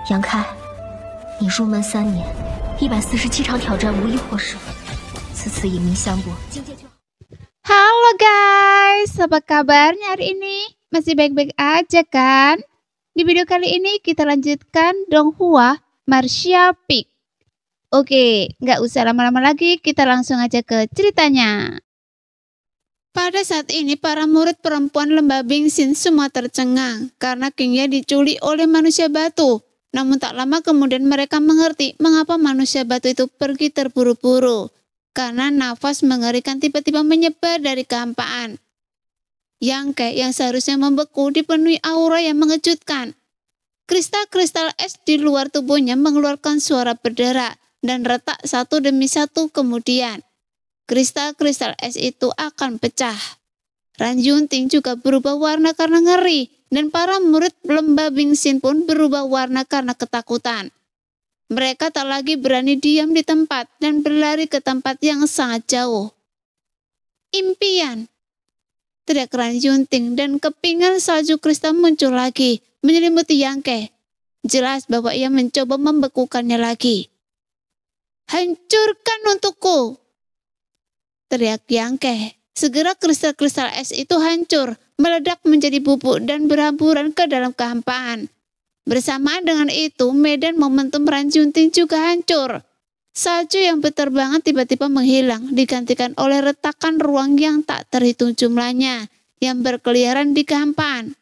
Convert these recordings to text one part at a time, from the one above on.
杨开，你入门3年，147场挑战无一获胜，此次以命相搏，境界就好。 Halo guys, apa kabarnya hari ini? Masih baik-baik aja kan? Di video kali ini kita lanjutkan Donghua Martial Peak. Oke, nggak usah lama-lama lagi, kita langsung aja ke ceritanya. Pada saat ini para murid perempuan lembah Bingxin semua tercengang karena Qingya diculik oleh manusia batu. Namun tak lama kemudian mereka mengerti mengapa manusia batu itu pergi terburu-buru. Karena nafas mengerikan tiba-tiba menyebar dari kehampaan. Yangke yang seharusnya membeku dipenuhi aura yang mengejutkan. Kristal-kristal es di luar tubuhnya mengeluarkan suara berderak dan retak satu demi satu kemudian. Kristal-kristal es itu akan pecah. Ran Yunting juga berubah warna karena ngeri dan para murid lembah Bingxin pun berubah warna karena ketakutan. Mereka tak lagi berani diam di tempat dan berlari ke tempat yang sangat jauh. Impian! Teriak Ran Yunting dan kepingan salju kristal muncul lagi, menyelimuti Yangke. Jelas bahwa ia mencoba membekukannya lagi. Hancurkan untukku! Teriak Yangke. Segera kristal-kristal es itu hancur, meledak menjadi bubuk dan berhamburan ke dalam kehampaan. Bersamaan dengan itu, medan momentum Ran Yunting juga hancur. Salju yang berterbangan tiba-tiba menghilang, digantikan oleh retakan ruang yang tak terhitung jumlahnya, yang berkeliaran di kehampaan.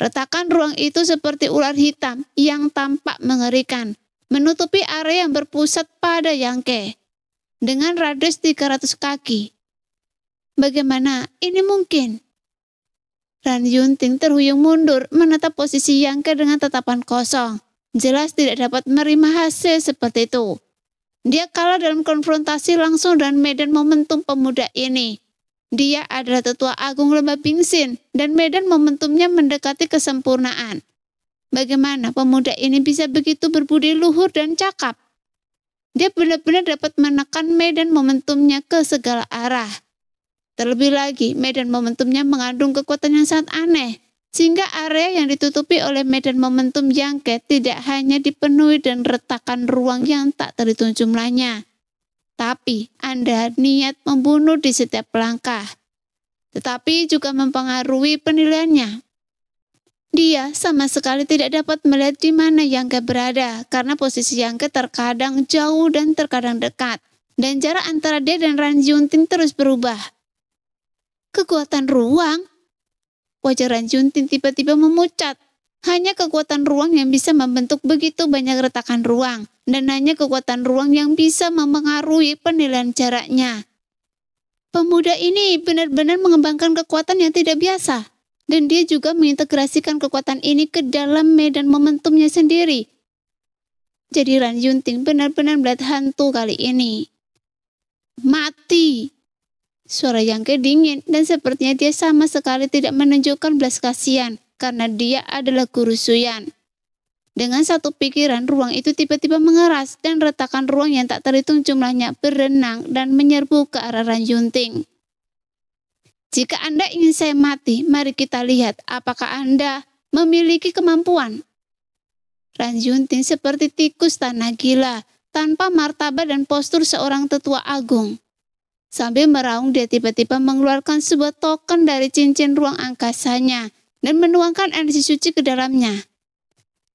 Retakan ruang itu seperti ular hitam yang tampak mengerikan, menutupi area yang berpusat pada Yangke, dengan radius 300 kaki. Bagaimana ini mungkin? Ran Yunting terhuyung mundur menatap posisi Yangke dengan tatapan kosong. Jelas tidak dapat menerima hasil seperti itu. Dia kalah dalam konfrontasi langsung dengan medan momentum pemuda ini. Dia adalah tetua agung lembah Bingxin dan medan momentumnya mendekati kesempurnaan. Bagaimana pemuda ini bisa begitu berbudi luhur dan cakap? Dia benar-benar dapat menekan medan momentumnya ke segala arah. Terlebih lagi, medan momentumnya mengandung kekuatan yang sangat aneh, sehingga area yang ditutupi oleh medan momentum Yangke tidak hanya dipenuhi dan retakan ruang yang tak terhitung jumlahnya, tapi Anda niat membunuh di setiap langkah, tetapi juga mempengaruhi penilaiannya. Dia sama sekali tidak dapat melihat di mana Yangke berada, karena posisi Yangke terkadang jauh dan terkadang dekat, dan jarak antara dia dan Ran Yunting terus berubah. Kekuatan ruang? Wajah Ran Yunting tiba-tiba memucat. Hanya kekuatan ruang yang bisa membentuk begitu banyak retakan ruang, dan hanya kekuatan ruang yang bisa mempengaruhi penilaian jaraknya. Pemuda ini benar-benar mengembangkan kekuatan yang tidak biasa, dan dia juga mengintegrasikan kekuatan ini ke dalam medan momentumnya sendiri. Jadi Ran Yunting benar-benar melihat hantu kali ini. Mati! Suara Yangke dingin dan sepertinya dia sama sekali tidak menunjukkan belas kasihan karena dia adalah guru Suyan. Dengan satu pikiran, ruang itu tiba-tiba mengeras dan retakan ruang yang tak terhitung jumlahnya berenang dan menyerbu ke arah Ran Yunting. Jika Anda ingin saya mati, mari kita lihat apakah Anda memiliki kemampuan. Ran Yunting seperti tikus tanah gila, tanpa martabat dan postur seorang tetua agung. Sambil meraung, dia tiba-tiba mengeluarkan sebuah token dari cincin ruang angkasanya dan menuangkan energi suci ke dalamnya.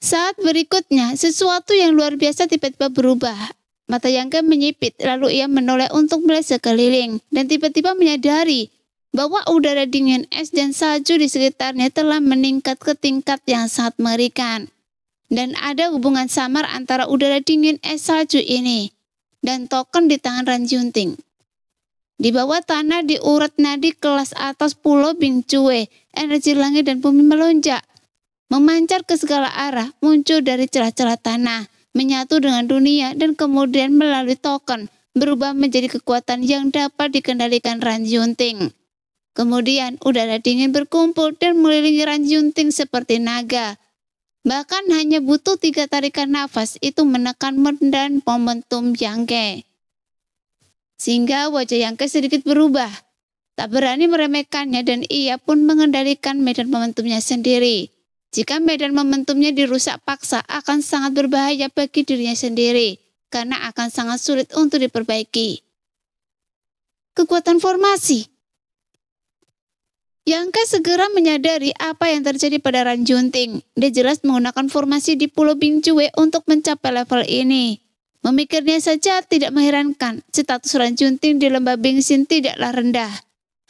Saat berikutnya, sesuatu yang luar biasa tiba-tiba berubah. Mata Yangke menyipit, lalu ia menoleh untuk melihat sekeliling dan tiba-tiba menyadari bahwa udara dingin es dan salju di sekitarnya telah meningkat ke tingkat yang sangat mengerikan. Dan ada hubungan samar antara udara dingin es salju ini dan token di tangan Ran Yunting. Di bawah tanah di urat nadi kelas atas pulau Bingcue, energi langit dan bumi melonjak. Memancar ke segala arah, muncul dari celah-celah tanah, menyatu dengan dunia dan kemudian melalui token, berubah menjadi kekuatan yang dapat dikendalikan Ran Yunting. Kemudian udara dingin berkumpul dan mengelilingi Ran Yunting seperti naga. Bahkan hanya butuh 3 tarikan nafas itu menekan medan momentum Yangke. Sehingga wajah Yangke sedikit berubah. Tak berani meremehkannya dan ia pun mengendalikan medan momentumnya sendiri. Jika medan momentumnya dirusak paksa, akan sangat berbahaya bagi dirinya sendiri, karena akan sangat sulit untuk diperbaiki. Kekuatan formasi. Yang segera menyadari apa yang terjadi pada Ran Junting. Dia jelas menggunakan formasi di Pulau Bingcue untuk mencapai level ini. Memikirnya saja tidak mengherankan, status Ran Junting di lembah Bingxin tidaklah rendah.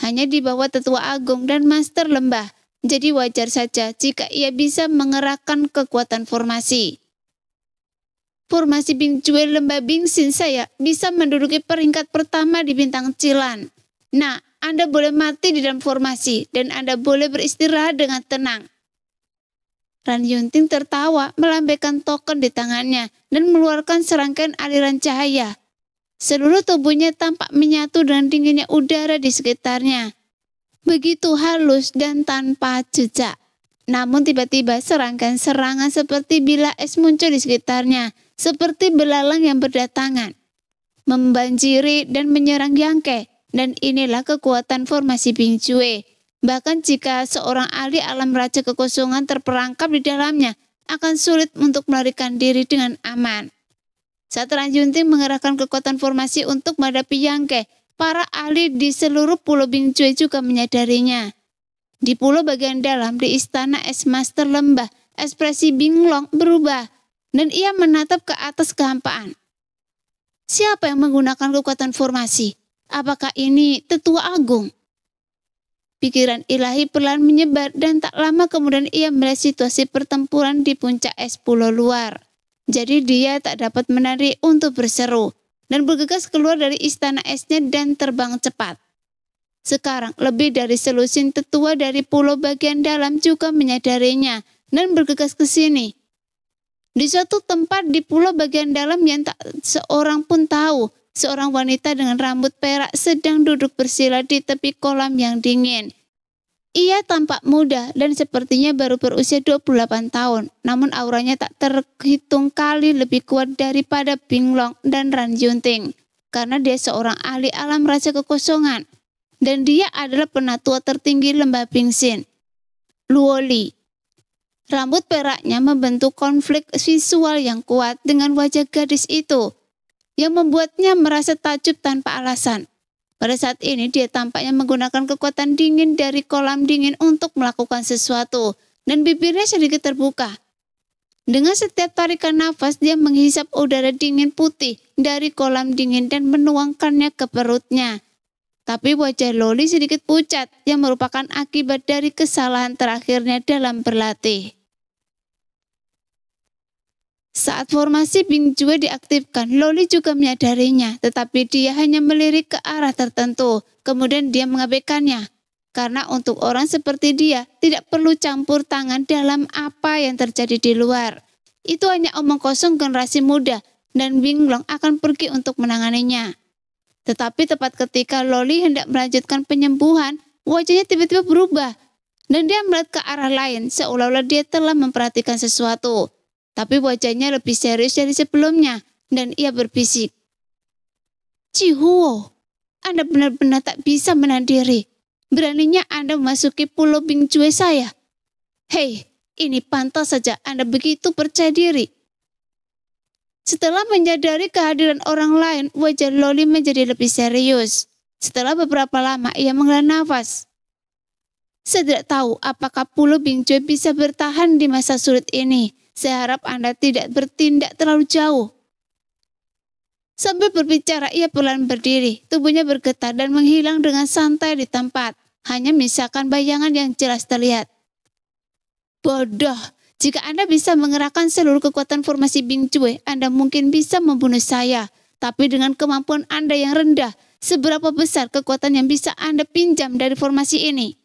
Hanya di bawah tetua agung dan master lembah. Jadi wajar saja jika ia bisa mengerahkan kekuatan formasi. Formasi Bingcue lembah Bingxin saya bisa menduduki peringkat pertama di bintang Cilan. Nah, Anda boleh mati di dalam formasi dan Anda boleh beristirahat dengan tenang. Ran Junting tertawa melambaikan token di tangannya dan mengeluarkan serangkaian aliran cahaya. Seluruh tubuhnya tampak menyatu dengan dinginnya udara di sekitarnya. Begitu halus dan tanpa jejak. Namun tiba-tiba serangkaian serangan seperti bila es muncul di sekitarnya, seperti belalang yang berdatangan, membanjiri dan menyerang Yangke. Dan inilah kekuatan formasi Bingcue. Bahkan jika seorang ahli alam raja kekosongan terperangkap di dalamnya, akan sulit untuk melarikan diri dengan aman. Saat Ran Junting mengerahkan kekuatan formasi untuk menghadapi Yangke, para ahli di seluruh Pulau Bingcue juga menyadarinya. Di pulau bagian dalam di istana es master lembah, ekspresi Binglong berubah dan ia menatap ke atas kehampaan. Siapa yang menggunakan kekuatan formasi? Apakah ini tetua agung? Pikiran ilahi perlahan menyebar dan tak lama kemudian ia melihat situasi pertempuran di puncak es pulau luar. Jadi dia tak dapat menarik untuk berseru dan bergegas keluar dari istana esnya dan terbang cepat. Sekarang lebih dari selusin tetua dari pulau bagian dalam juga menyadarinya dan bergegas ke sini. Di suatu tempat di pulau bagian dalam yang tak seorang pun tahu, seorang wanita dengan rambut perak sedang duduk bersila di tepi kolam yang dingin. Ia tampak muda dan sepertinya baru berusia 28 tahun, namun auranya tak terhitung kali lebih kuat daripada Binglong dan Ran Junting, karena dia seorang ahli alam raja kekosongan, dan dia adalah penatua tertinggi lembah Bingxin, Luoli. Rambut peraknya membentuk konflik visual yang kuat dengan wajah gadis itu, yang membuatnya merasa takjub tanpa alasan. Pada saat ini dia tampaknya menggunakan kekuatan dingin dari kolam dingin untuk melakukan sesuatu, dan bibirnya sedikit terbuka. Dengan setiap tarikan nafas dia menghisap udara dingin putih dari kolam dingin dan menuangkannya ke perutnya. Tapi wajah Loli sedikit pucat yang merupakan akibat dari kesalahan terakhirnya dalam berlatih. Saat formasi Bingcue diaktifkan, Loli juga menyadarinya, tetapi dia hanya melirik ke arah tertentu, kemudian dia mengabaikannya. Karena untuk orang seperti dia, tidak perlu campur tangan dalam apa yang terjadi di luar. Itu hanya omong kosong generasi muda, dan Binglong akan pergi untuk menanganinya. Tetapi tepat ketika Loli hendak melanjutkan penyembuhan, wajahnya tiba-tiba berubah, dan dia melihat ke arah lain, seolah-olah dia telah memperhatikan sesuatu. Tapi wajahnya lebih serius dari sebelumnya, dan ia berbisik. Cihuo, Anda benar-benar tak bisa menahan diri. Beraninya Anda memasuki pulau Bingcue saya. Hei, ini pantas saja Anda begitu percaya diri. Setelah menyadari kehadiran orang lain, wajah Loli menjadi lebih serius. Setelah beberapa lama, ia menghela nafas. Saya tidak tahu apakah pulau Bingcue bisa bertahan di masa sulit ini. Saya harap Anda tidak bertindak terlalu jauh. Sambil berbicara, ia perlahan berdiri. Tubuhnya bergetar dan menghilang dengan santai di tempat. Hanya misalkan bayangan yang jelas terlihat. Bodoh, jika Anda bisa mengerahkan seluruh kekuatan formasi Bingcue, Anda mungkin bisa membunuh saya. Tapi dengan kemampuan Anda yang rendah, seberapa besar kekuatan yang bisa Anda pinjam dari formasi ini?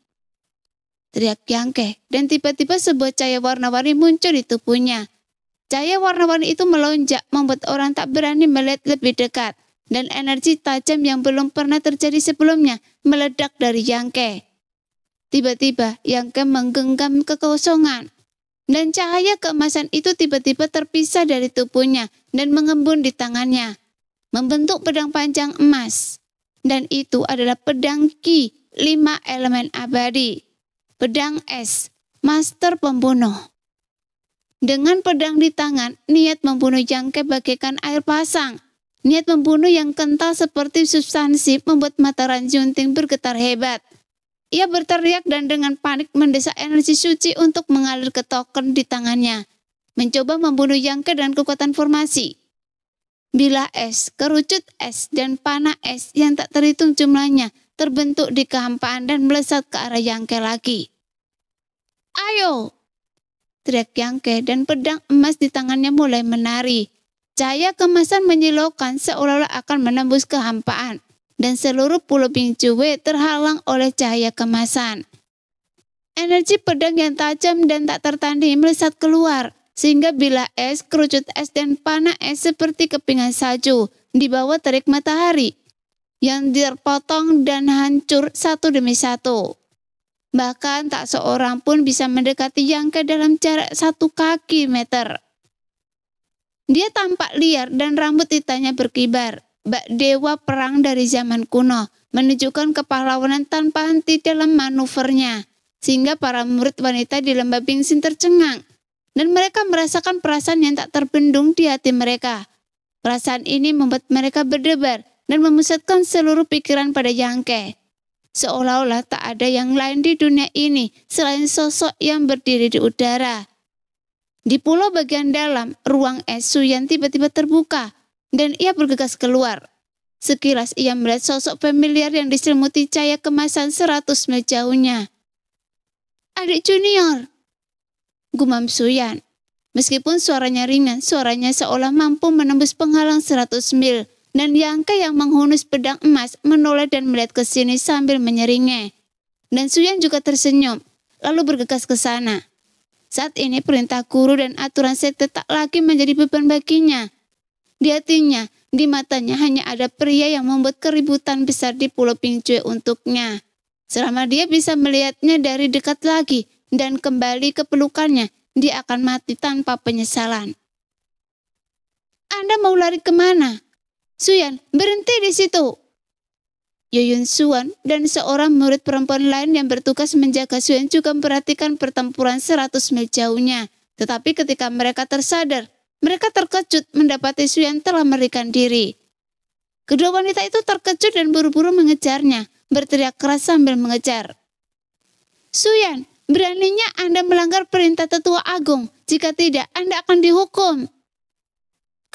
Teriak Yangke, dan tiba-tiba sebuah cahaya warna-warni muncul di tubuhnya. Cahaya warna-warni itu melonjak, membuat orang tak berani melihat lebih dekat, dan energi tajam yang belum pernah terjadi sebelumnya meledak dari Yangke. Tiba-tiba Yangke menggenggam kekosongan, dan cahaya keemasan itu tiba-tiba terpisah dari tubuhnya dan mengembun di tangannya, membentuk pedang panjang emas. Dan itu adalah pedang Ki 5 elemen abadi. Pedang es, master pembunuh. Dengan pedang di tangan, niat membunuh Yangke bagaikan air pasang. Niat membunuh yang kental seperti substansi membuat mata Ran Junting bergetar hebat. Ia berteriak dan dengan panik mendesak energi suci untuk mengalir ke token di tangannya. Mencoba membunuh Yangke dengan kekuatan formasi. Bilah es, kerucut es, dan panah es yang tak terhitung jumlahnya terbentuk di kehampaan dan melesat ke arah Yangke lagi. "Ayo!" teriak Yangke dan pedang emas di tangannya mulai menari. Cahaya kemasan menyilaukan seolah-olah akan menembus kehampaan, dan seluruh pulau Bingcue terhalang oleh cahaya kemasan. Energi pedang yang tajam dan tak tertandingi melesat keluar, sehingga bilah es, kerucut es, dan panah es seperti kepingan salju di bawah terik matahari, yang terpotong dan hancur satu demi satu. Bahkan tak seorang pun bisa mendekati Yangke dalam jarak 1 kaki meter. Dia tampak liar dan rambut hitanya berkibar, bak dewa perang dari zaman kuno, menunjukkan kepahlawanan tanpa henti dalam manuvernya, sehingga para murid wanita di lembah Bingxin tercengang, dan mereka merasakan perasaan yang tak terbendung di hati mereka. Perasaan ini membuat mereka berdebar dan memusatkan seluruh pikiran pada Yangke. Seolah-olah tak ada yang lain di dunia ini selain sosok yang berdiri di udara. Di pulau bagian dalam, ruang es Suyan tiba-tiba terbuka, dan ia bergegas keluar. Sekilas ia melihat sosok familiar yang diselimuti cahaya kemasan 100 mil jauhnya. "Adik junior," gumam Suyan. Meskipun suaranya ringan, suaranya seolah mampu menembus penghalang 100 mil, dan Yangke yang menghunus pedang emas menoleh dan melihat ke sini sambil menyeringai. Dan Suyan juga tersenyum, lalu bergegas ke sana. Saat ini perintah guru dan aturan sekte tak lagi menjadi beban baginya. Di hatinya, di matanya hanya ada pria yang membuat keributan besar di Pulau Bingcue untuknya. Selama dia bisa melihatnya dari dekat lagi dan kembali ke pelukannya, dia akan mati tanpa penyesalan. "Anda mau lari kemana?" "Suyan, berhenti di situ." Yoyun Suan dan seorang murid perempuan lain yang bertugas menjaga Suyan juga memperhatikan pertempuran 100 mil jauhnya. Tetapi ketika mereka tersadar, mereka terkejut mendapati Suyan telah melarikan diri. Kedua wanita itu terkejut dan buru-buru mengejarnya, berteriak keras sambil mengejar. "Suyan, beraninya Anda melanggar perintah Tetua Agung. Jika tidak, Anda akan dihukum.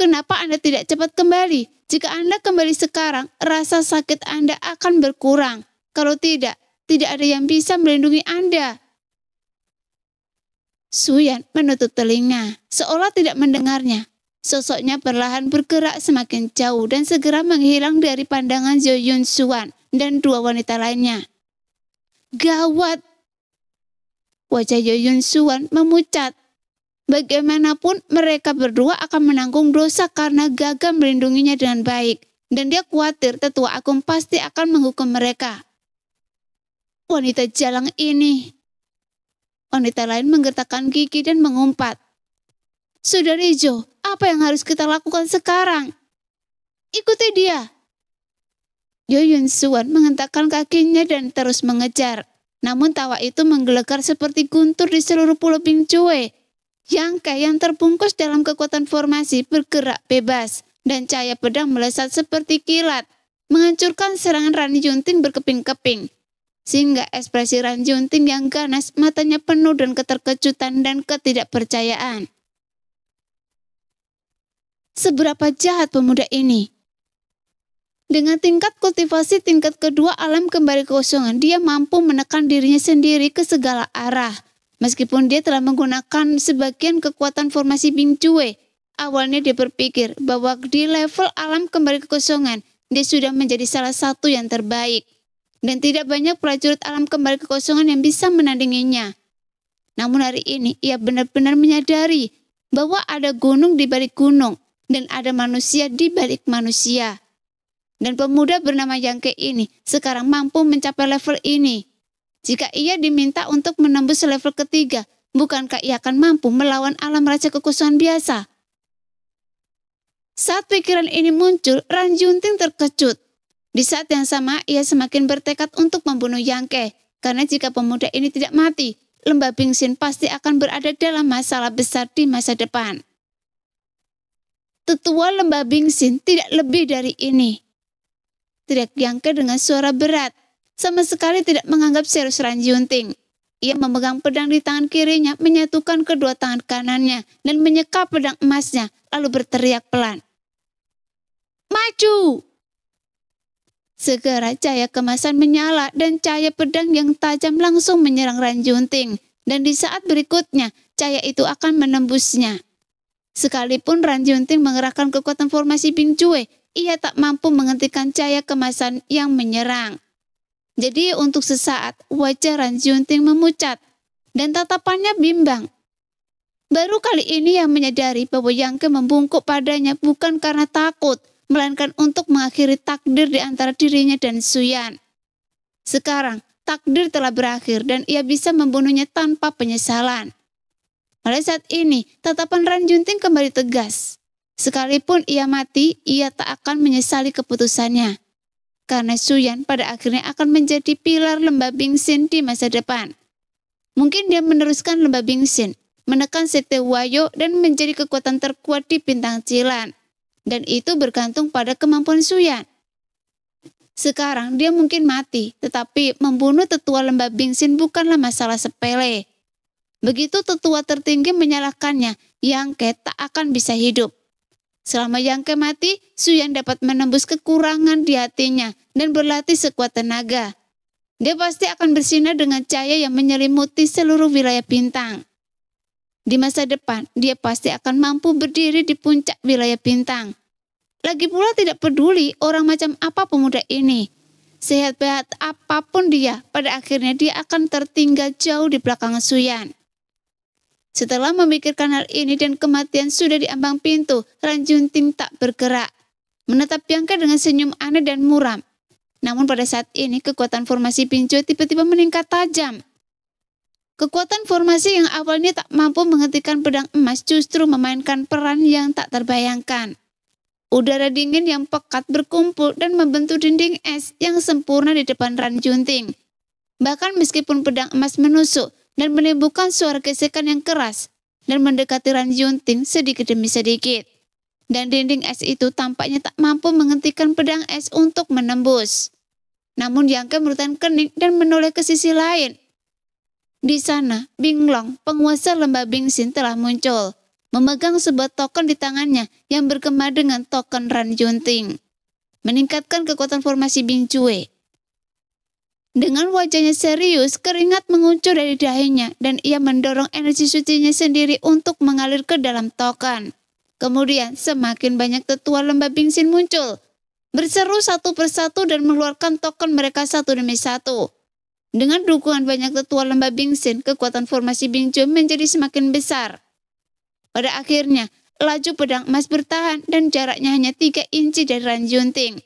Kenapa Anda tidak cepat kembali? Jika Anda kembali sekarang, rasa sakit Anda akan berkurang. Kalau tidak, tidak ada yang bisa melindungi Anda." Suyan menutup telinga, seolah tidak mendengarnya. Sosoknya perlahan bergerak semakin jauh dan segera menghilang dari pandangan Yoyun Suan dan dua wanita lainnya. Gawat! Wajah Yoyun Suan memucat. Bagaimanapun mereka berdua akan menanggung dosa karena gagal melindunginya dengan baik. Dan dia khawatir Tetua Agung pasti akan menghukum mereka. Wanita jalang ini. Wanita lain menggertakkan gigi dan mengumpat. "Saudari Jo, apa yang harus kita lakukan sekarang?" "Ikuti dia." Yoyun Suan menghentakkan kakinya dan terus mengejar. Namun tawa itu menggelegar seperti guntur di seluruh pulau Bingcue. Yangke yang terbungkus dalam kekuatan formasi bergerak bebas, dan cahaya pedang melesat seperti kilat, menghancurkan serangan Ran Junting berkeping-keping. Sehingga ekspresi Ran Junting yang ganas, matanya penuh dengan keterkejutan dan ketidakpercayaan. Seberapa jahat pemuda ini? Dengan tingkat kultivasi tingkat kedua alam kembali kekosongan, dia mampu menekan dirinya sendiri ke segala arah. Meskipun dia telah menggunakan sebagian kekuatan formasi Bingcue, awalnya dia berpikir bahwa di level alam kembali kekosongan, dia sudah menjadi salah satu yang terbaik. Dan tidak banyak prajurit alam kembali kekosongan yang bisa menandinginya. Namun hari ini, ia benar-benar menyadari bahwa ada gunung di balik gunung, dan ada manusia di balik manusia. Dan pemuda bernama Yangke ini sekarang mampu mencapai level ini. Jika ia diminta untuk menembus level ketiga, bukankah ia akan mampu melawan alam raja kekosongan biasa? Saat pikiran ini muncul, Ran Junting terkejut. Di saat yang sama, ia semakin bertekad untuk membunuh Yangke, karena jika pemuda ini tidak mati, Lembah Bingsin pasti akan berada dalam masalah besar di masa depan. Tetua Lembah Bingsin tidak lebih dari ini, teriak Yangke dengan suara berat, sama sekali tidak menganggap serius Ranjunting. Ia memegang pedang di tangan kirinya, menyatukan kedua tangan kanannya, dan menyeka pedang emasnya, lalu berteriak pelan. Maju! Segera cahaya kemasan menyala dan cahaya pedang yang tajam langsung menyerang Ranjunting. Dan di saat berikutnya, cahaya itu akan menembusnya. Sekalipun Ranjunting mengerahkan kekuatan formasi Bing Cue, ia tak mampu menghentikan cahaya kemasan yang menyerang. Jadi untuk sesaat, wajah Ranjunting memucat dan tatapannya bimbang. Baru kali ini ia menyadari bahwa Yangke membungkuk padanya bukan karena takut, melainkan untuk mengakhiri takdir di antara dirinya dan Suyan. Sekarang, takdir telah berakhir dan ia bisa membunuhnya tanpa penyesalan. Pada saat ini, tatapan Ranjunting kembali tegas. Sekalipun ia mati, ia tak akan menyesali keputusannya. Karena Suyan pada akhirnya akan menjadi pilar Lembah Bingsin di masa depan. Mungkin dia meneruskan Lembah Bingsin, menekan Sekte Wayo dan menjadi kekuatan terkuat di Bintang Cilan. Dan itu bergantung pada kemampuan Suyan. Sekarang dia mungkin mati, tetapi membunuh tetua Lembah Bingsin bukanlah masalah sepele. Begitu tetua tertinggi menyalahkannya, Yangke tak akan bisa hidup. Selama Yangke mati, Suyan dapat menembus kekurangan di hatinya dan berlatih sekuat tenaga. Dia pasti akan bersinar dengan cahaya yang menyelimuti seluruh wilayah bintang. Di masa depan, dia pasti akan mampu berdiri di puncak wilayah bintang. Lagi pula tidak peduli orang macam apa pemuda ini. Sehat-sehat apapun dia, pada akhirnya dia akan tertinggal jauh di belakang Suyan. Setelah memikirkan hal ini dan kematian sudah di ambang pintu, Ranjunting tak bergerak. Menatap Yangke dengan senyum aneh dan muram. Namun pada saat ini kekuatan formasi Bing Cue tiba-tiba meningkat tajam. Kekuatan formasi yang awalnya tak mampu menghentikan pedang emas justru memainkan peran yang tak terbayangkan. Udara dingin yang pekat berkumpul dan membentuk dinding es yang sempurna di depan Ranjunting. Bahkan meskipun pedang emas menusuk dan menimbulkan suara gesekan yang keras dan mendekati Ranjunting sedikit demi sedikit. Dan dinding es itu tampaknya tak mampu menghentikan pedang es untuk menembus. Namun Yangke merutan kening dan menoleh ke sisi lain. Di sana, Binglong, penguasa Lembah Bingsin telah muncul, memegang sebuah token di tangannya yang bergema dengan token Ranjunting, meningkatkan kekuatan formasi Bing Cue. Dengan wajahnya serius, keringat mengucur dari dahinya dan ia mendorong energi sucinya sendiri untuk mengalir ke dalam token. Kemudian semakin banyak tetua Lembah Bingsin muncul, berseru satu persatu dan mengeluarkan token mereka satu demi satu. Dengan dukungan banyak tetua Lembah Bingsin, kekuatan formasi Bing Cue menjadi semakin besar. Pada akhirnya, laju pedang emas bertahan dan jaraknya hanya 3 inci dari Ranjunting.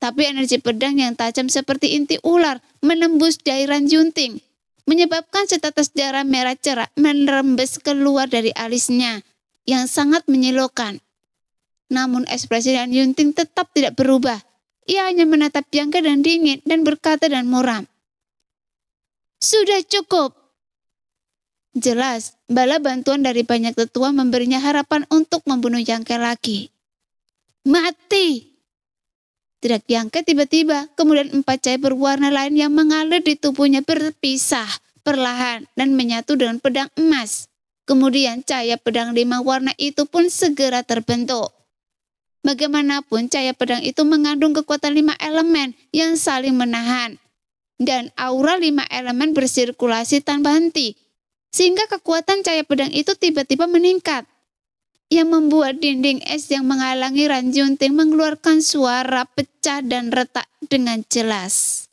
Tapi energi pedang yang tajam seperti inti ular menembus dahi Ranjunting, menyebabkan setetes darah merah cerah merembes keluar dari alisnya, yang sangat menyilaukan. Namun ekspresi Ranjunting tetap tidak berubah. Ia hanya menatap Yangke dan dingin dan berkata dengan muram, "Sudah cukup." Jelas, bala bantuan dari banyak tetua memberinya harapan untuk membunuh Yangke lagi. "Mati!" teriak Yangke tiba-tiba, kemudian 4 cahaya berwarna lain yang mengalir di tubuhnya berpisah, perlahan, dan menyatu dengan pedang emas. Kemudian cahaya pedang 5 warna itu pun segera terbentuk. Bagaimanapun cahaya pedang itu mengandung kekuatan 5 elemen yang saling menahan. Dan aura 5 elemen bersirkulasi tanpa henti. Sehingga kekuatan cahaya pedang itu tiba-tiba meningkat. Yang membuat dinding es yang menghalangi Ranjunting mengeluarkan suara pecah dan retak dengan jelas.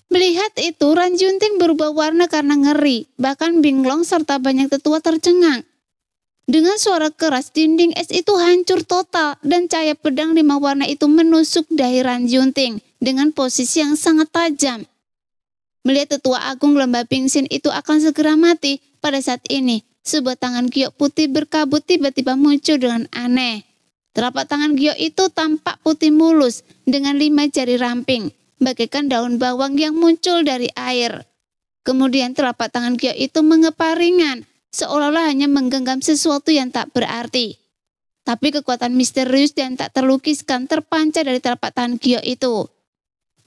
Melihat itu, Ranjunting berubah warna karena ngeri. Bahkan Binglong serta banyak tetua tercengang. Dengan suara keras, dinding es itu hancur total dan cahaya pedang 5 warna itu menusuk dahi Ranjunting dengan posisi yang sangat tajam. Melihat tetua agung Lembah Bingsin itu akan segera mati, pada saat ini sebuah tangan giok putih berkabut tiba-tiba muncul dengan aneh. Telapak tangan giok itu tampak putih mulus dengan 5 jari ramping, bagaikan daun bawang yang muncul dari air. Kemudian telapak tangan Gio itu mengepal ringan, seolah-olah hanya menggenggam sesuatu yang tak berarti. Tapi kekuatan misterius dan tak terlukiskan terpancar dari telapak tangan Gio itu.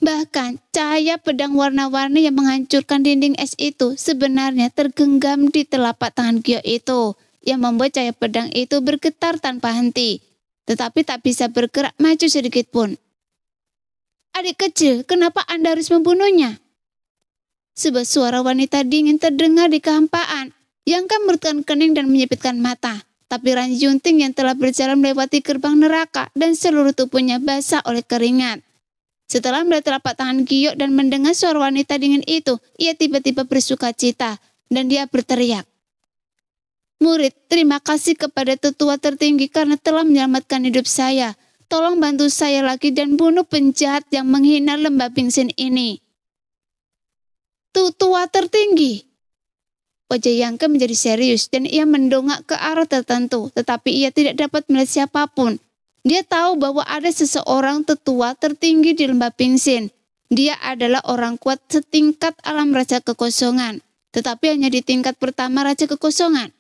Bahkan cahaya pedang warna-warni yang menghancurkan dinding es itu sebenarnya tergenggam di telapak tangan Gio itu, yang membuat cahaya pedang itu bergetar tanpa henti, tetapi tak bisa bergerak maju sedikit pun. "Adik kecil, kenapa Anda harus membunuhnya?" Sebuah suara wanita dingin terdengar di kehampaan. Yangka merutkan kening dan menyipitkan mata. Tapi Ranjunting yang telah berjalan melewati gerbang neraka dan seluruh tubuhnya basah oleh keringat. Setelah melihat telapak tangan Gio dan mendengar suara wanita dingin itu, ia tiba-tiba bersuka cita dan dia berteriak, "Murid, terima kasih kepada tetua tertinggi karena telah menyelamatkan hidup saya. Tolong bantu saya lagi dan bunuh penjahat yang menghina lembah Bingsin ini." "Tetua tertinggi?" Wajah Yangke menjadi serius dan ia mendongak ke arah tertentu, tetapi ia tidak dapat melihat siapapun. Dia tahu bahwa ada seseorang tetua tertinggi di lembah Bingsin. Dia adalah orang kuat setingkat alam Raja Kekosongan, tetapi hanya di tingkat pertama Raja Kekosongan.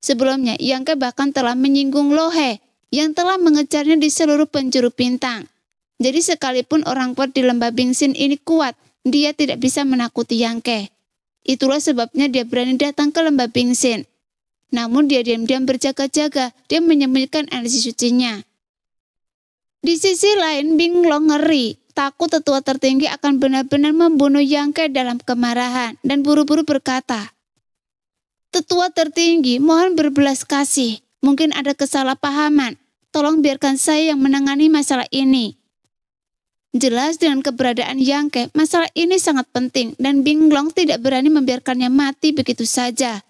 Sebelumnya, Yangke bahkan telah menyinggung Lohe yang telah mengejarnya di seluruh penjuru bintang. Jadi sekalipun orang kuat di lembah Bingsin ini kuat, dia tidak bisa menakuti Yangke. Itulah sebabnya dia berani datang ke lembah Bingsin. Namun dia diam-diam berjaga-jaga, dia menyembunyikan energi sucinya. Di sisi lain, Binglong ngeri, takut tetua tertinggi akan benar-benar membunuh Yangke dalam kemarahan, dan buru-buru berkata, "Tetua tertinggi, mohon berbelas kasih. Mungkin ada kesalahpahaman. Tolong biarkan saya yang menangani masalah ini." Jelas dengan keberadaan Yangke, masalah ini sangat penting dan Binglong tidak berani membiarkannya mati begitu saja.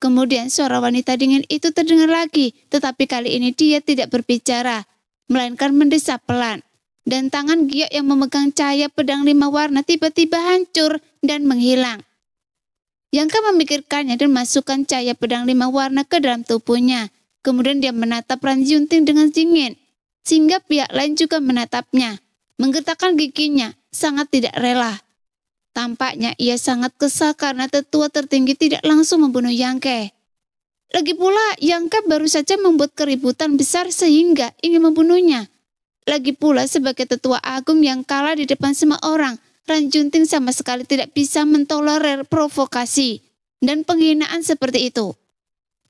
Kemudian suara wanita dingin itu terdengar lagi, tetapi kali ini dia tidak berbicara, melainkan mendesah pelan. Dan tangan Gio yang memegang cahaya pedang 5 warna tiba-tiba hancur dan menghilang. Yangke memikirkannya dan masukkan cahaya pedang 5 warna ke dalam tubuhnya. Kemudian dia menatap Ranjunting dengan dingin, sehingga pihak lain juga menatapnya. Menggetarkan giginya, sangat tidak rela. Tampaknya ia sangat kesal karena tetua tertinggi tidak langsung membunuh Yangke. Lagi pula, Yangke baru saja membuat keributan besar sehingga ingin membunuhnya. Lagi pula sebagai tetua agung yang kalah di depan semua orang, Ranjunting sama sekali tidak bisa mentolerir provokasi dan penghinaan seperti itu.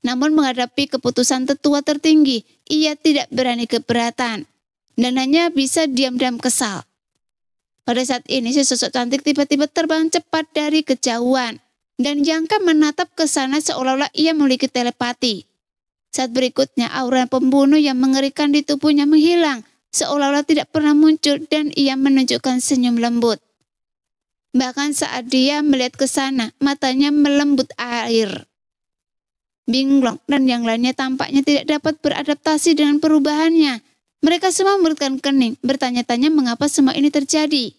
Namun menghadapi keputusan tetua tertinggi, ia tidak berani keberatan. Dan hanya bisa diam-diam kesal. Pada saat ini sesosok cantik tiba-tiba terbang cepat dari kejauhan. Dan Yangke menatap ke sana seolah-olah ia memiliki telepati. Saat berikutnya aura pembunuh yang mengerikan di tubuhnya menghilang. Seolah-olah tidak pernah muncul dan ia menunjukkan senyum lembut. Bahkan saat dia melihat ke sana, matanya melembut air. Binglong dan yang lainnya tampaknya tidak dapat beradaptasi dengan perubahannya. Mereka semua merutkan kening, bertanya-tanya mengapa semua ini terjadi.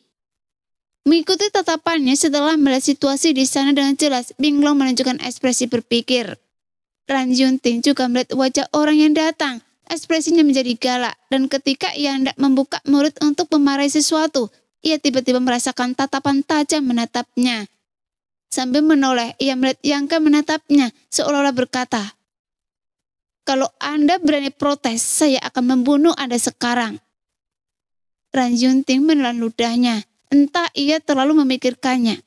Mengikuti tatapannya setelah melihat situasi di sana dengan jelas, Binglong menunjukkan ekspresi berpikir. Ranjunting juga melihat wajah orang yang datang, ekspresinya menjadi galak, dan ketika ia hendak membuka mulut untuk memarahi sesuatu, ia tiba-tiba merasakan tatapan tajam menatapnya. Sambil menoleh, ia melihat Yangke menatapnya, seolah-olah berkata, "Kalau Anda berani protes, saya akan membunuh Anda sekarang." Ranjunting menelan ludahnya, entah ia terlalu memikirkannya.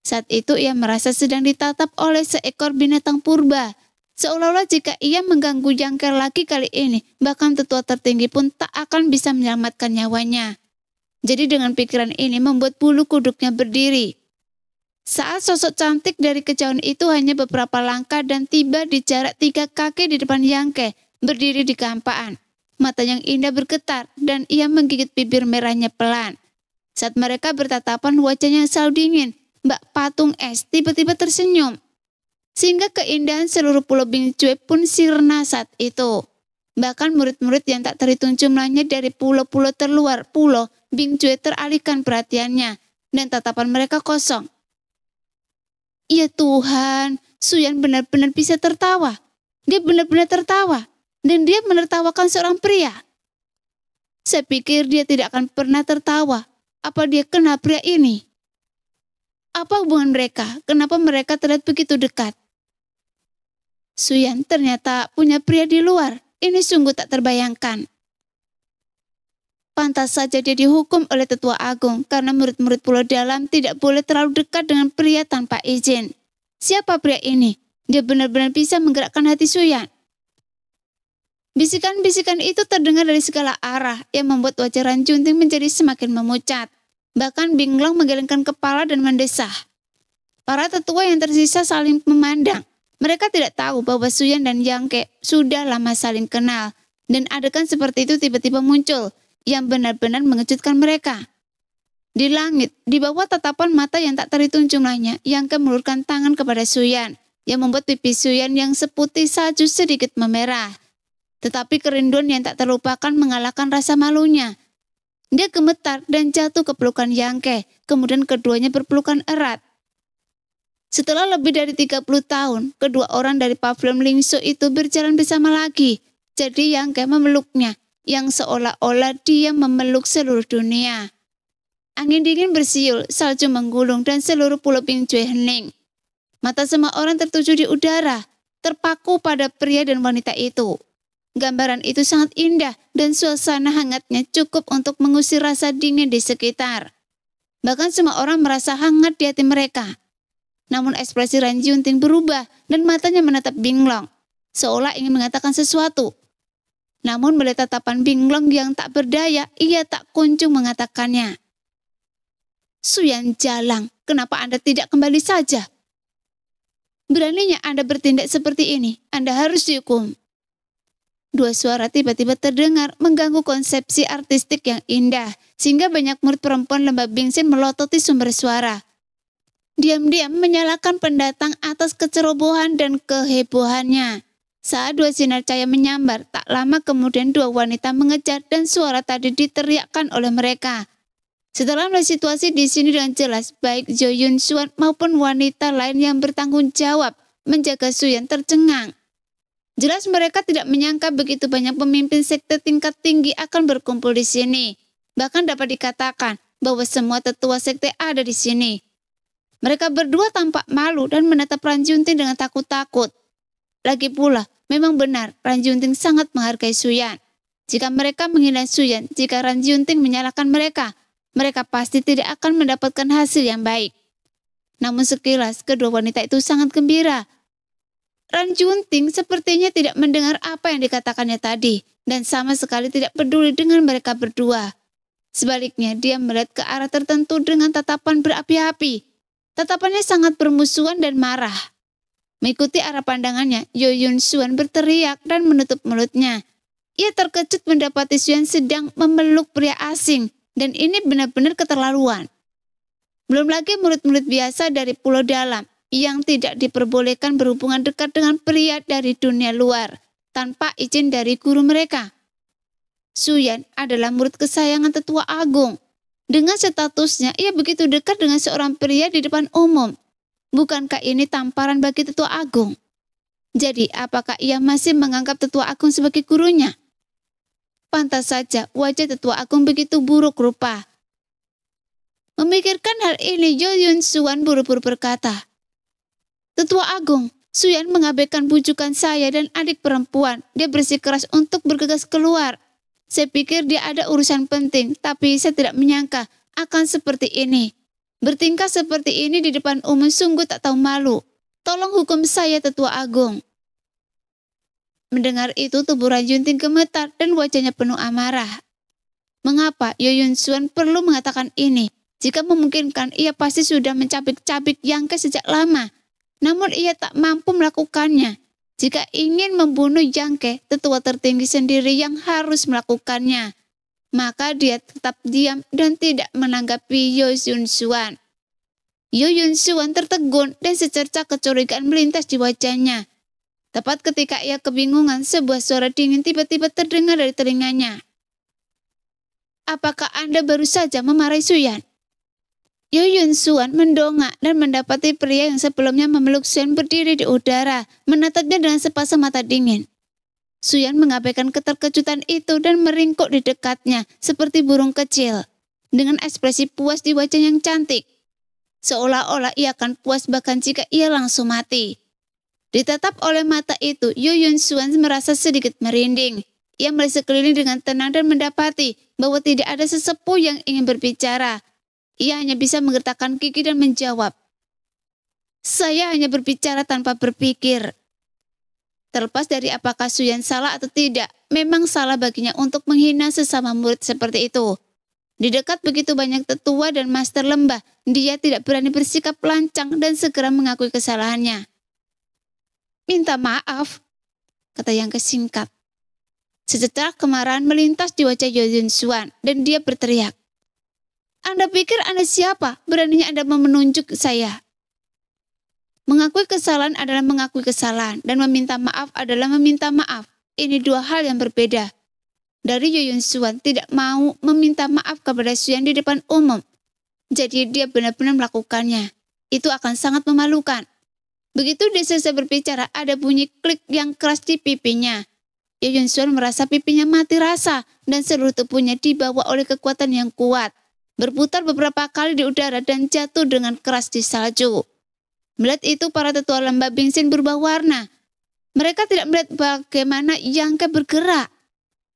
Saat itu ia merasa sedang ditatap oleh seekor binatang purba. Seolah-olah jika ia mengganggu Yangke lagi kali ini, bahkan tetua tertinggi pun tak akan bisa menyelamatkan nyawanya. Jadi dengan pikiran ini membuat bulu kuduknya berdiri. Saat sosok cantik dari kejauhan itu hanya beberapa langkah dan tiba di jarak 3 kaki di depan Yangke, berdiri di kehampaan. Mata yang indah bergetar dan ia menggigit bibir merahnya pelan. Saat mereka bertatapan wajahnya selalu dingin, Mbak Patung Es tiba-tiba tersenyum. Sehingga keindahan seluruh pulau Bingcue pun sirna saat itu. Bahkan murid-murid yang tak terhitung jumlahnya dari pulau-pulau terluar pulau Bingcue teralihkan perhatiannya dan tatapan mereka kosong. Ya Tuhan, Suyan benar-benar bisa tertawa. Dia benar-benar tertawa. Dan dia menertawakan seorang pria. Saya pikir dia tidak akan pernah tertawa. Apa dia kena pria ini? Apa hubungan mereka? Kenapa mereka terlihat begitu dekat? Suyan ternyata punya pria di luar. Ini sungguh tak terbayangkan. Pantas saja dia dihukum oleh Tetua Agung karena murid-murid Pulau Dalam tidak boleh terlalu dekat dengan pria tanpa izin. Siapa pria ini? Dia benar-benar bisa menggerakkan hati Suyan. Bisikan-bisikan itu terdengar dari segala arah yang membuat wajah Ranjunting menjadi semakin memucat. Bahkan Binglong menggelengkan kepala dan mendesah. Para tetua yang tersisa saling memandang. Mereka tidak tahu bahwa Suyan dan Yangke sudah lama saling kenal. Dan adegan seperti itu tiba-tiba muncul yang benar-benar mengejutkan mereka. Di langit, di bawah tatapan mata yang tak terhitung jumlahnya, Yangke melulurkan tangan kepada Suyan yang membuat pipi Suyan yang seputih salju sedikit memerah. Tetapi kerinduan yang tak terlupakan mengalahkan rasa malunya. Dia gemetar dan jatuh ke pelukan Yangke, kemudian keduanya berpelukan erat. Setelah lebih dari 30 tahun, kedua orang dari pavilion Lingsu itu berjalan bersama lagi. Jadi Yangke memeluknya, yang seolah-olah dia memeluk seluruh dunia. Angin dingin bersiul, salju menggulung dan seluruh pulau Bingjue hening. Mata semua orang tertuju di udara, terpaku pada pria dan wanita itu. Gambaran itu sangat indah dan suasana hangatnya cukup untuk mengusir rasa dingin di sekitar. Bahkan semua orang merasa hangat di hati mereka. Namun ekspresi Ranjunting berubah dan matanya menatap Binglong, seolah ingin mengatakan sesuatu. Namun melihat tatapan Binglong yang tak berdaya, ia tak kunjung mengatakannya. Suyan Jalang, kenapa Anda tidak kembali saja? Beraninya Anda bertindak seperti ini, Anda harus dihukum. Dua suara tiba-tiba terdengar mengganggu konsepsi artistik yang indah, sehingga banyak murid perempuan lembah Bingsin melototi sumber suara. Diam-diam menyalahkan pendatang atas kecerobohan dan kehebohannya. Saat dua sinar cahaya menyambar, tak lama kemudian dua wanita mengejar dan suara tadi diteriakkan oleh mereka. Setelah melihat situasi di sini dengan jelas, baik Jo Yun Suan maupun wanita lain yang bertanggung jawab menjaga Suyan tercengang. Jelas mereka tidak menyangka begitu banyak pemimpin sekte tingkat tinggi akan berkumpul di sini. Bahkan dapat dikatakan bahwa semua tetua sekte ada di sini. Mereka berdua tampak malu dan menatap Ranjunting dengan takut-takut. Lagi pula, memang benar Ranjunting sangat menghargai Suyan. Jika mereka menghina Suyan, jika Ranjunting menyalahkan mereka, mereka pasti tidak akan mendapatkan hasil yang baik. Namun sekilas kedua wanita itu sangat gembira. Ranjunting sepertinya tidak mendengar apa yang dikatakannya tadi dan sama sekali tidak peduli dengan mereka berdua. Sebaliknya dia melihat ke arah tertentu dengan tatapan berapi-api. Tatapannya sangat bermusuhan dan marah. Mengikuti arah pandangannya, Jo Yun Suan berteriak dan menutup mulutnya. Ia terkejut mendapati Suyan sedang memeluk pria asing dan ini benar-benar keterlaluan. Belum lagi murid-murid biasa dari Pulau Dalam yang tidak diperbolehkan berhubungan dekat dengan pria dari dunia luar tanpa izin dari guru mereka. Suyan adalah murid kesayangan Tetua Agung. Dengan statusnya, ia begitu dekat dengan seorang pria di depan umum. Bukankah ini tamparan bagi Tetua Agung? Jadi, apakah ia masih menganggap Tetua Agung sebagai gurunya? Pantas saja wajah Tetua Agung begitu buruk rupa. Memikirkan hal ini, Jo Yun Suan buru-buru berkata, Tetua Agung, Suyan mengabaikan bujukan saya dan adik perempuan. Dia bersikeras untuk bergegas keluar. Saya pikir dia ada urusan penting, tapi saya tidak menyangka akan seperti ini. Bertingkah seperti ini di depan umum sungguh tak tahu malu. Tolong hukum saya, Tetua Agung. Mendengar itu tubuh Ranjunting gemetar dan wajahnya penuh amarah. Mengapa Jo Yun Suan perlu mengatakan ini? Jika memungkinkan, ia pasti sudah mencabik-cabik Yangke sejak lama. Namun ia tak mampu melakukannya. Jika ingin membunuh Yangke, tetua tertinggi sendiri yang harus melakukannya. Maka dia tetap diam dan tidak menanggapi Jo Yun Suan. Jo Yun Suan tertegun dan secerca kecurigaan melintas di wajahnya. Tepat ketika ia kebingungan, sebuah suara dingin tiba-tiba terdengar dari telinganya. Apakah Anda baru saja memarahi Suyan? Jo Yun Suan mendongak dan mendapati pria yang sebelumnya memeluk Suyan berdiri di udara, menatapnya dengan sepasang mata dingin. Suyan mengabaikan keterkejutan itu dan meringkuk di dekatnya seperti burung kecil, dengan ekspresi puas di wajah yang cantik. seolah-olah ia akan puas bahkan jika ia langsung mati. Ditatap oleh mata itu, Yu Yun Xuan merasa sedikit merinding. Ia melihat sekeliling dengan tenang dan mendapati bahwa tidak ada sesepuh yang ingin berbicara. Ia hanya bisa menggertakkan gigi dan menjawab, "Saya hanya berbicara tanpa berpikir." Terlepas dari apakah Suyan salah atau tidak, memang salah baginya untuk menghina sesama murid seperti itu. Di dekat begitu banyak tetua dan master lembah, dia tidak berani bersikap lancang dan segera mengakui kesalahannya. "Minta maaf," kata yang kesingkat. Sejenak kemarahan melintas di wajah Yu Yun Xuan dan dia berteriak, "Anda pikir Anda siapa? Beraninya Anda menunjuk saya?" Mengakui kesalahan adalah mengakui kesalahan dan meminta maaf adalah meminta maaf. Ini dua hal yang berbeda. Dari Yu Yun Xuan tidak mau meminta maaf kepada Suyan di depan umum. Jadi dia benar-benar melakukannya. Itu akan sangat memalukan. Begitu dia selesai berbicara, ada bunyi klik yang keras di pipinya. Yu Yun Xuan merasa pipinya mati rasa dan seluruh tubuhnya dibawa oleh kekuatan yang kuat. Berputar beberapa kali di udara dan jatuh dengan keras di salju. Melihat itu, para tetua lembah Bingsin berubah warna. Mereka tidak melihat bagaimana Yang Ke bergerak.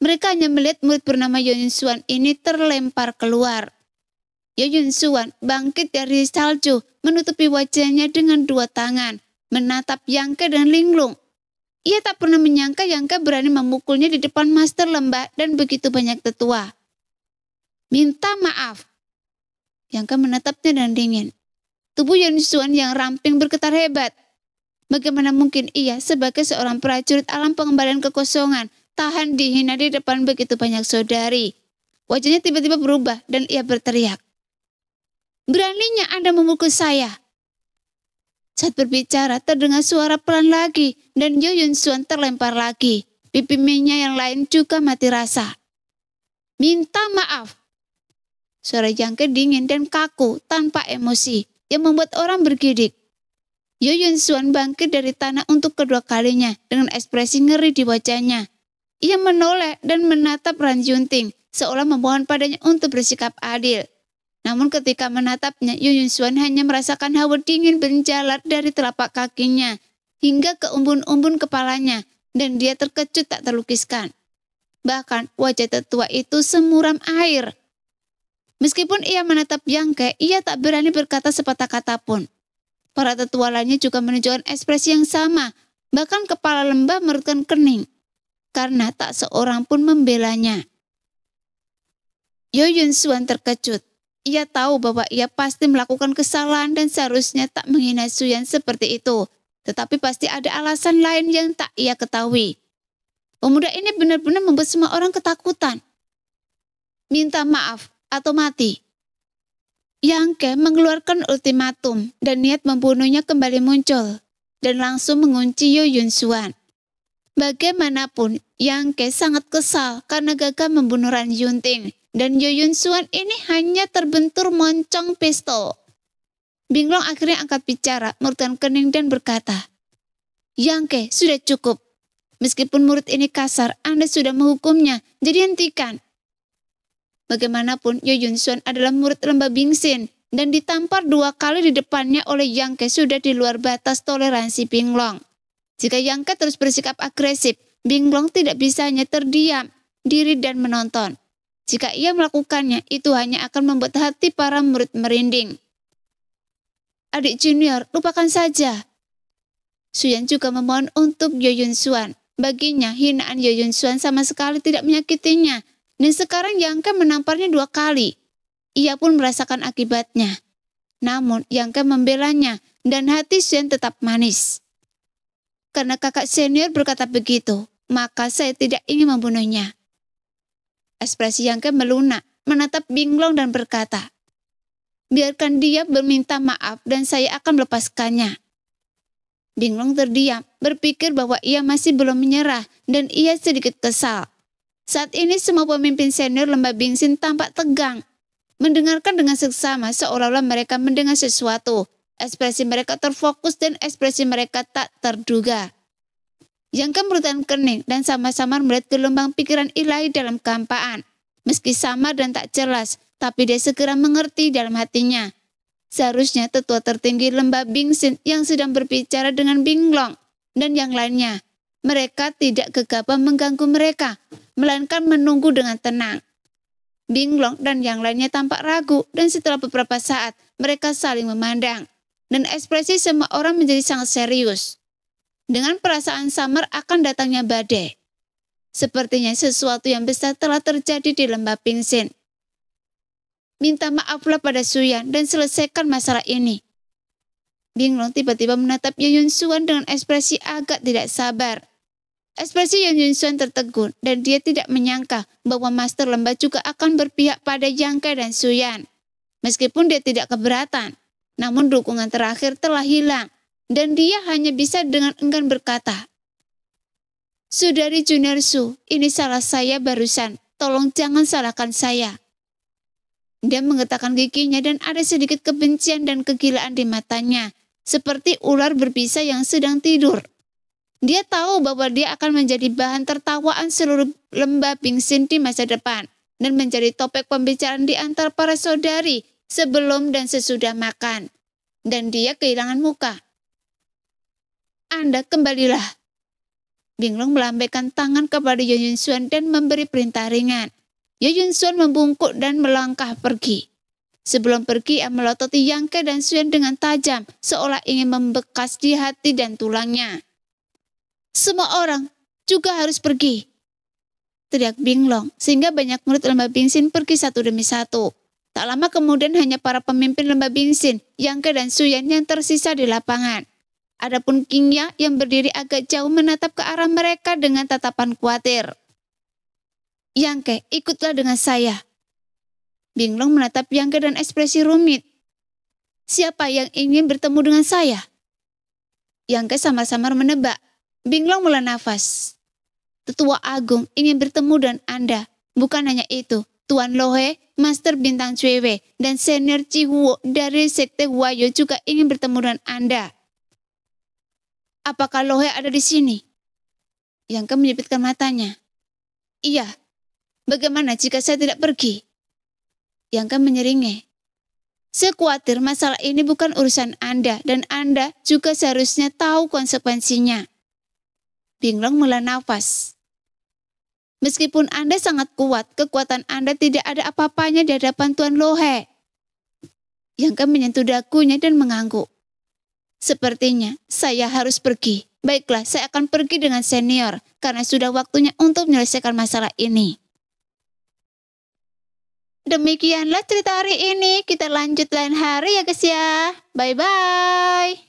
Mereka hanya melihat murid bernama Yu Yun Xuan ini terlempar keluar. Yu Yun Xuan bangkit dari salju, menutupi wajahnya dengan dua tangan, menatap Yang Ke dan linglung. Ia tak pernah menyangka Yang Ke berani memukulnya di depan master lembah dan begitu banyak tetua. "Minta maaf." Yang Ke menatapnya dan dingin. Tubuh Yu Yun Xuan yang ramping bergetar hebat. Bagaimana mungkin ia sebagai seorang prajurit alam pengembalian kekosongan tahan dihina di depan begitu banyak saudari. Wajahnya tiba-tiba berubah dan ia berteriak, "Beraninya Anda memukul saya." Saat berbicara terdengar suara pelan lagi dan Yu Yun Xuan terlempar lagi. Pipinya yang lain juga mati rasa. "Minta maaf." Suara Yang Ke dingin dan kaku tanpa emosi yang membuat orang bergidik. Yu Yun Xuan bangkit dari tanah untuk kedua kalinya dengan ekspresi ngeri di wajahnya. Ia menoleh dan menatap Ran Yunting seolah memohon padanya untuk bersikap adil. Namun ketika menatapnya, Yu Yun Xuan hanya merasakan hawa dingin menjalar dari telapak kakinya hingga ke umbun-umbun kepalanya dan dia terkejut tak terlukiskan. Bahkan wajah tetua itu semuram air. Meskipun ia menatap Yang Ke, ia tak berani berkata sepatah kata pun. Para tetua lainnya juga menunjukkan ekspresi yang sama, bahkan kepala lembah merutkan kening, karena tak seorang pun membelanya. Yu Yun Xuan terkejut. Ia tahu bahwa ia pasti melakukan kesalahan dan seharusnya tak menghina Suyan seperti itu, tetapi pasti ada alasan lain yang tak ia ketahui. Pemuda ini benar-benar membuat semua orang ketakutan. Minta maaf atau mati. Yang Ke mengeluarkan ultimatum dan niat membunuhnya kembali muncul dan langsung mengunci Yu Yun Xuan. Bagaimanapun, Yang Ke sangat kesal karena gagal membunuh Ran Yunting dan Yu Yun Xuan ini hanya terbentur moncong pistol. Binglong akhirnya angkat bicara, merutkan kening dan berkata, "Yang Ke, sudah cukup. Meskipun murid ini kasar, Anda sudah menghukumnya, jadi hentikan." Bagaimanapun, Yu Yun Xuan adalah murid lembah Bingsin dan ditampar 2 kali di depannya oleh Yang Ke sudah di luar batas toleransi Binglong. Jika Yang Ke terus bersikap agresif, Binglong tidak bisa hanya terdiam, diri dan menonton. Jika ia melakukannya, itu hanya akan membuat hati para murid merinding. "Adik junior, lupakan saja." Suyan juga memohon untuk Yu Yun Xuan. Baginya, hinaan Yu Yun Xuan sama sekali tidak menyakitinya. Dan sekarang Yang Ke menamparnya 2 kali. Ia pun merasakan akibatnya. Namun Yang Ke membelanya dan hati Suyan tetap manis. Karena kakak senior berkata begitu, maka saya tidak ingin membunuhnya. Ekspresi Yang Ke melunak, menatap Binglong dan berkata, "Biarkan dia berminta maaf dan saya akan melepaskannya." Binglong terdiam, berpikir bahwa ia masih belum menyerah dan ia sedikit kesal. Saat ini semua pemimpin senior lembah Bingsin tampak tegang, mendengarkan dengan seksama seolah-olah mereka mendengar sesuatu. Ekspresi mereka terfokus dan ekspresi mereka tak terduga. Yang Ke merutkan kening dan sama-sama melihat gelombang pikiran ilahi dalam kehampaan. Meski samar dan tak jelas, tapi dia segera mengerti dalam hatinya. Seharusnya tetua tertinggi lembah Bingsin yang sedang berbicara dengan Binglong dan yang lainnya. Mereka tidak gegabah mengganggu mereka, melainkan menunggu dengan tenang. Binglong dan yang lainnya tampak ragu dan setelah beberapa saat mereka saling memandang. Dan ekspresi semua orang menjadi sangat serius. Dengan perasaan samar akan datangnya badai. Sepertinya sesuatu yang besar telah terjadi di lembah Bingsin. Minta maaflah pada Suyan dan selesaikan masalah ini. Binglong tiba-tiba menatap Ye Yunxuan dengan ekspresi agak tidak sabar. Ekspresi Ye Yunxuan tertegun dan dia tidak menyangka bahwa Master Lembah juga akan berpihak pada Yang Ke dan Suyan. Meskipun dia tidak keberatan, namun dukungan terakhir telah hilang dan dia hanya bisa dengan enggan berkata, "Saudari Junior Su, ini salah saya barusan. Tolong jangan salahkan saya." Dia menggetakkan giginya dan ada sedikit kebencian dan kegilaan di matanya, seperti ular berbisa yang sedang tidur. Dia tahu bahwa dia akan menjadi bahan tertawaan seluruh lembah Bingsin di masa depan dan menjadi topik pembicaraan di antara para saudari sebelum dan sesudah makan. Dan dia kehilangan muka. "Anda kembalilah." Binglong melambaikan tangan kepada Ye Yunxuan dan memberi perintah ringan. Ye Yunxuan membungkuk dan melangkah pergi. Sebelum pergi, ia melototi Yang Ke dan Suyan dengan tajam, seolah ingin membekas di hati dan tulangnya. "Semua orang juga harus pergi," teriak Binglong, sehingga banyak murid lembah Bingsin pergi satu demi satu. Tak lama kemudian hanya para pemimpin lembah Bingsin, Yang Ke dan Suyan yang tersisa di lapangan. Adapun Qingya yang berdiri agak jauh menatap ke arah mereka dengan tatapan khawatir. "Yang Ke, ikutlah dengan saya." Binglong menatap Yang Ke dan ekspresi rumit. "Siapa yang ingin bertemu dengan saya?" Yang Ke samar-samar menebak. Binglong mela nafas. "Tetua Agung ingin bertemu dengan Anda. Bukan hanya itu, Tuan Lohe, Master Bintang Cwewe, dan Senior Cihuo dari Sekte Huayo juga ingin bertemu dengan Anda." "Apakah Lohe ada di sini?" Yang Ke menyipitkan matanya. "Iya. Bagaimana jika saya tidak pergi?" Yang Ke menyeringai. "Saya khawatir masalah ini bukan urusan Anda dan Anda juga seharusnya tahu konsekuensinya." Binglong mela nafas. "Meskipun Anda sangat kuat, kekuatan Anda tidak ada apa-apanya di hadapan Tuan Lohe." Yang Ke menyentuh dagunya dan mengangguk. "Sepertinya saya harus pergi. Baiklah, saya akan pergi dengan senior karena sudah waktunya untuk menyelesaikan masalah ini." Demikianlah cerita hari ini. Kita lanjut lain hari ya guys ya. Bye-bye.